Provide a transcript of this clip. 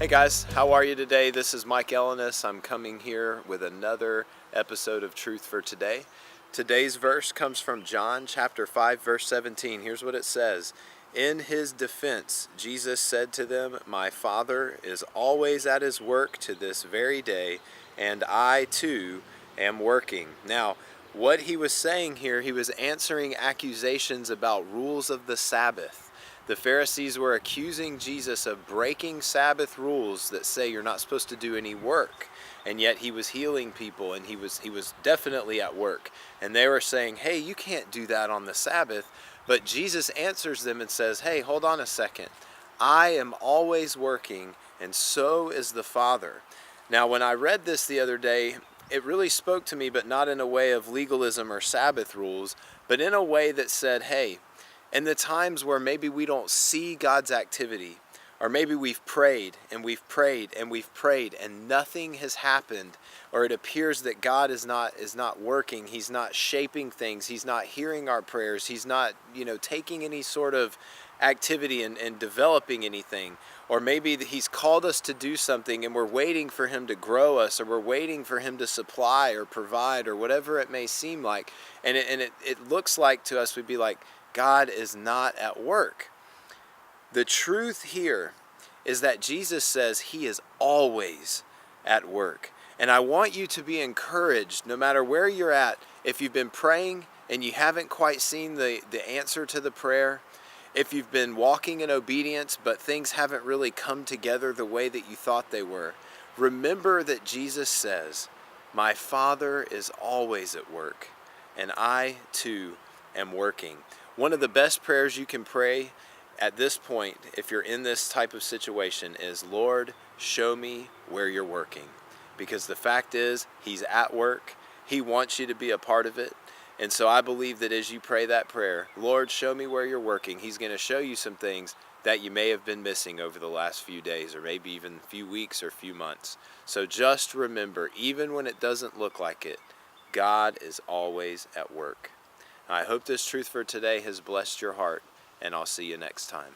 Hey guys, how are you today? This is Mike Ellenis. I'm coming here with another episode of Truth for Today. Today's verse comes from John chapter 5, verse 17. Here's what it says. In his defense, Jesus said to them, "My Father is always at his work to this very day, and I too am working." Now, what he was saying here, he was answering accusations about rules of the Sabbath. The Pharisees were accusing Jesus of breaking Sabbath rules that say you're not supposed to do any work. And yet he was healing people, and he was definitely at work. And they were saying, "Hey, you can't do that on the Sabbath." But Jesus answers them and says, "Hey, hold on a second. I am always working, and so is the Father." Now, when I read this the other day, it really spoke to me, but not in a way of legalism or Sabbath rules, but in a way that said, hey, in the times where maybe we don't see God's activity, or maybe we've prayed and we've prayed and we've prayed and nothing has happened, or it appears that God is not working, he's not shaping things, he's not hearing our prayers, he's not, taking any sort of activity and developing anything. Or maybe he's called us to do something and we're waiting for him to grow us, or we're waiting for him to supply or provide, or whatever it may seem like. And it looks like to us, we'd be like, God is not at work. The truth here is that Jesus says he is always at work. And I want you to be encouraged, no matter where you're at. If you've been praying and you haven't quite seen the answer to the prayer, if you've been walking in obedience but things haven't really come together the way that you thought they were, remember that Jesus says, "My Father is always at work, and I too am working." One of the best prayers you can pray at this point, if you're in this type of situation, is, "Lord, show me where you're working." Because the fact is, he's at work. He wants you to be a part of it. And so I believe that as you pray that prayer, "Lord, show me where you're working," he's going to show you some things that you may have been missing over the last few days, or maybe even few weeks or few months. So just remember, even when it doesn't look like it, God is always at work. I hope this truth for today has blessed your heart, and I'll see you next time.